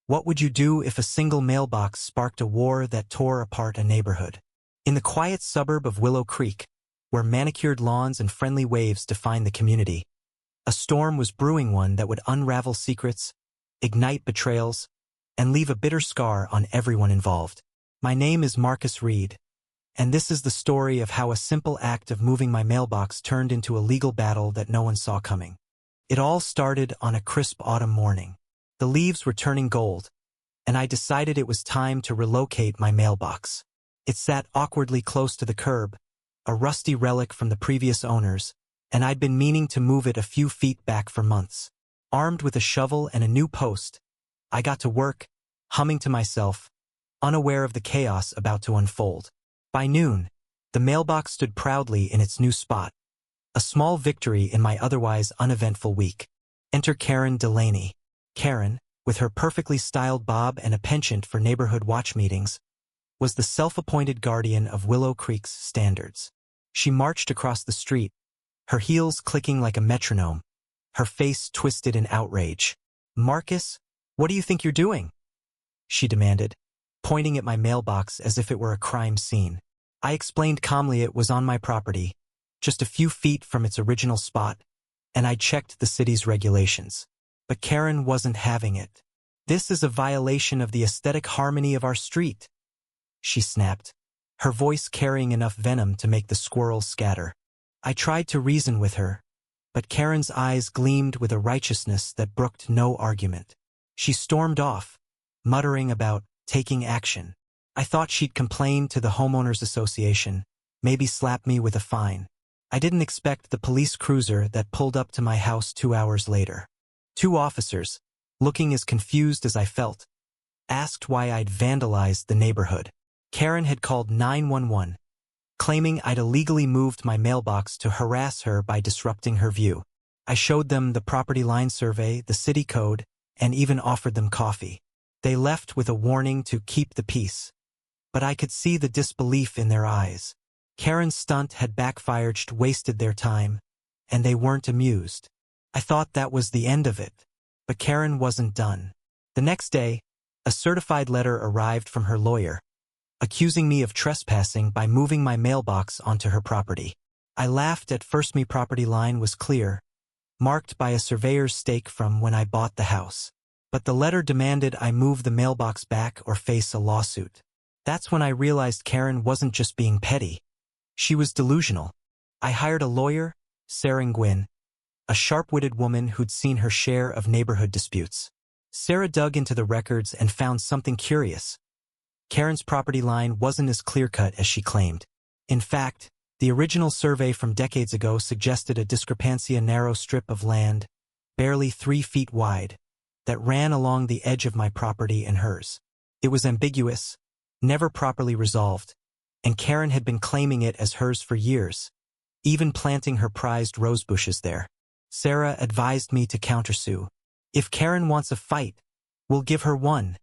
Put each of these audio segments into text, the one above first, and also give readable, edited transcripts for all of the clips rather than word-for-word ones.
What would you do if a single mailbox sparked a war that tore apart a neighborhood? In the quiet suburb of Willow Creek, where manicured lawns and friendly waves define the community, a storm was brewing, one that would unravel secrets, ignite betrayals, and leave a bitter scar on everyone involved. My name is Marcus Reed, and this is the story of how a simple act of moving my mailbox turned into a legal battle that no one saw coming. It all started on a crisp autumn morning. The leaves were turning gold, and I decided it was time to relocate my mailbox. It sat awkwardly close to the curb, a rusty relic from the previous owners, and I'd been meaning to move it a few feet back for months. Armed with a shovel and a new post, I got to work, humming to myself, unaware of the chaos about to unfold. By noon, the mailbox stood proudly in its new spot, a small victory in my otherwise uneventful week. Enter Karen Delaney. Karen, with her perfectly styled bob and a penchant for neighborhood watch meetings, was the self-appointed guardian of Willow Creek's standards. She marched across the street, her heels clicking like a metronome, her face twisted in outrage. "Marcus, what do you think you're doing?" she demanded, pointing at my mailbox as if it were a crime scene. I explained calmly it was on my property, just a few feet from its original spot, and I checked the city's regulations. But Karen wasn't having it. "This is a violation of the aesthetic harmony of our street," she snapped, her voice carrying enough venom to make the squirrels scatter. I tried to reason with her, but Karen's eyes gleamed with a righteousness that brooked no argument. She stormed off, muttering about taking action. I thought she'd complain to the homeowners association, maybe slap me with a fine. I didn't expect the police cruiser that pulled up to my house 2 hours later. 2 officers, looking as confused as I felt, asked why I'd vandalized the neighborhood. Karen had called 911, claiming I'd illegally moved my mailbox to harass her by disrupting her view. I showed them the property line survey, the city code, and even offered them coffee. They left with a warning to keep the peace, but I could see the disbelief in their eyes. Karen's stunt had backfired, wasted their time, and they weren't amused. I thought that was the end of it, but Karen wasn't done. The next day, a certified letter arrived from her lawyer, accusing me of trespassing by moving my mailbox onto her property. I laughed at first. My property line was clear, marked by a surveyor's stake from when I bought the house. But the letter demanded I move the mailbox back or face a lawsuit. That's when I realized Karen wasn't just being petty. She was delusional. I hired a lawyer, Sarah Gwynn, a sharp-witted woman who'd seen her share of neighborhood disputes. Sarah dug into the records and found something curious. Karen's property line wasn't as clear-cut as she claimed. In fact, the original survey from decades ago suggested a discrepancy, a narrow strip of land, barely 3 feet wide, that ran along the edge of my property and hers. It was ambiguous, never properly resolved, and Karen had been claiming it as hers for years, even planting her prized rose bushes there. Sarah advised me to countersue. "If Karen wants a fight, we'll give her one,"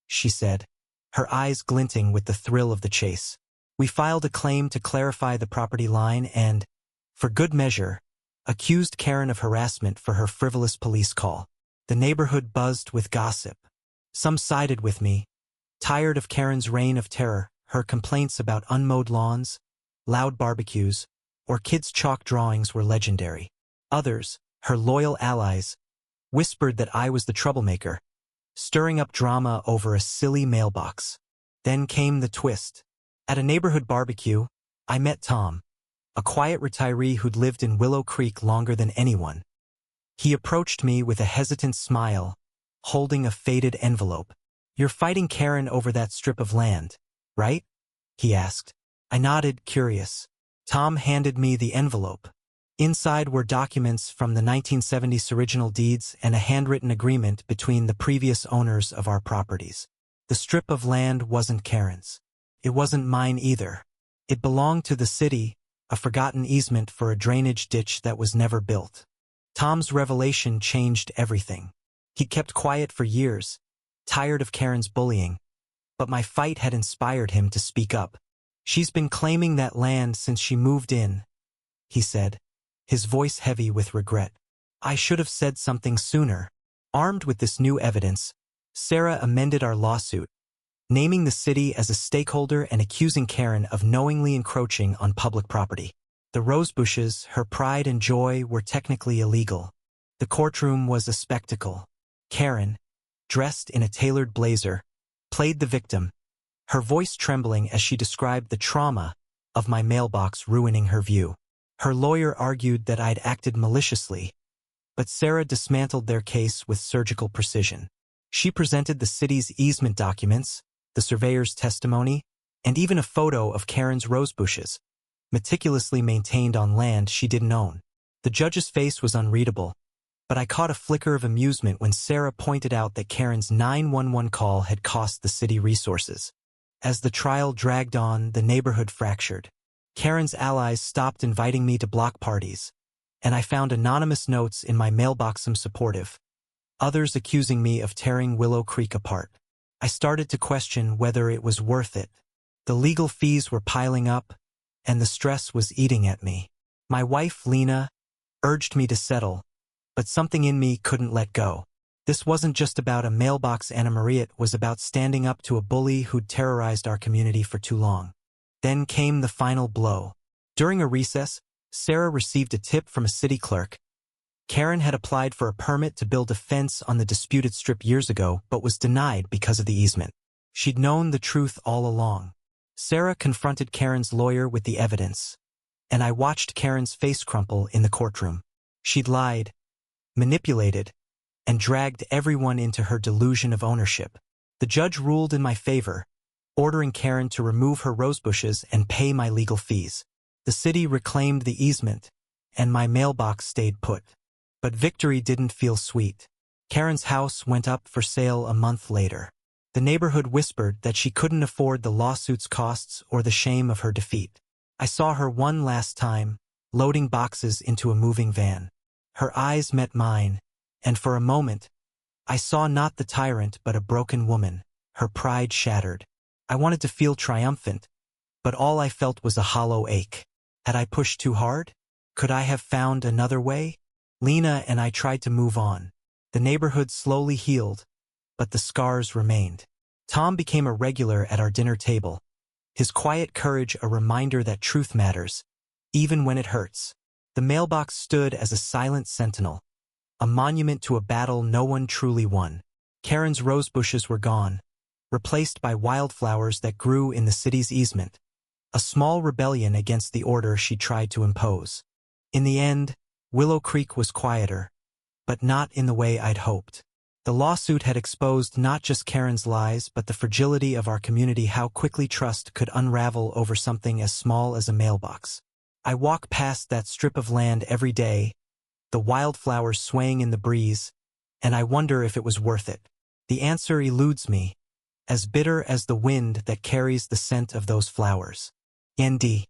she said, her eyes glinting with the thrill of the chase. We filed a claim to clarify the property line and, for good measure, accused Karen of harassment for her frivolous police call. The neighborhood buzzed with gossip. Some sided with me, tired of Karen's reign of terror. Her complaints about unmowed lawns, loud barbecues, or kids' chalk drawings were legendary. Others, her loyal allies, whispered that I was the troublemaker, stirring up drama over a silly mailbox. Then came the twist. At a neighborhood barbecue, I met Tom, a quiet retiree who'd lived in Willow Creek longer than anyone. He approached me with a hesitant smile, holding a faded envelope. "You're fighting Karen over that strip of land, right?" he asked. I nodded, curious. Tom handed me the envelope. Inside were documents from the 1970s original deeds and a handwritten agreement between the previous owners of our properties. The strip of land wasn't Karen's. It wasn't mine either. It belonged to the city, a forgotten easement for a drainage ditch that was never built. Tom's revelation changed everything. He kept quiet for years, tired of Karen's bullying, but my fight had inspired him to speak up. "She's been claiming that land since she moved in," he said, his voice heavy with regret. I should have said something sooner. Armed with this new evidence, Sarah amended our lawsuit, naming the city as a stakeholder and accusing Karen of knowingly encroaching on public property. The rosebushes, her pride and joy, were technically illegal. The courtroom was a spectacle. Karen, dressed in a tailored blazer, played the victim, her voice trembling as she described the trauma of my mailbox ruining her view. Her lawyer argued that I'd acted maliciously, but Sarah dismantled their case with surgical precision. She presented the city's easement documents, the surveyor's testimony, and even a photo of Karen's rosebushes, meticulously maintained on land she didn't own. The judge's face was unreadable, but I caught a flicker of amusement when Sarah pointed out that Karen's 911 call had cost the city resources. As the trial dragged on, the neighborhood fractured. Karen's allies stopped inviting me to block parties, and I found anonymous notes in my mailbox some supportive, others accusing me of tearing Willow Creek apart. I started to question whether it was worth it. The legal fees were piling up, and the stress was eating at me. My wife, Lena, urged me to settle, but something in me couldn't let go. This wasn't just about a mailbox Anna Maria, it was about standing up to a bully who'd terrorized our community for too long. Then came the final blow. During a recess, Sarah received a tip from a city clerk. Karen had applied for a permit to build a fence on the disputed strip years ago, but was denied because of the easement. She'd known the truth all along. Sarah confronted Karen's lawyer with the evidence, and I watched Karen's face crumple in the courtroom. She'd lied, manipulated, and dragged everyone into her delusion of ownership. The judge ruled in my favor, ordering Karen to remove her rosebushes and pay my legal fees. The city reclaimed the easement, and my mailbox stayed put. But victory didn't feel sweet. Karen's house went up for sale a month later. The neighborhood whispered that she couldn't afford the lawsuit's costs or the shame of her defeat. I saw her one last time, loading boxes into a moving van. Her eyes met mine, and for a moment, I saw not the tyrant but a broken woman, her pride shattered. I wanted to feel triumphant, but all I felt was a hollow ache. Had I pushed too hard? Could I have found another way? Lena and I tried to move on. The neighborhood slowly healed, but the scars remained. Tom became a regular at our dinner table, his quiet courage a reminder that truth matters, even when it hurts. The mailbox stood as a silent sentinel, a monument to a battle no one truly won. Karen's rosebushes were gone, replaced by wildflowers that grew in the city's easement, a small rebellion against the order she tried to impose. In the end, Willow Creek was quieter, but not in the way I'd hoped. The lawsuit had exposed not just Karen's lies but the fragility of our community, how quickly trust could unravel over something as small as a mailbox. I walk past that strip of land every day, the wildflowers swaying in the breeze, and I wonder if it was worth it. The answer eludes me, as bitter as the wind that carries the scent of those flowers. Nd.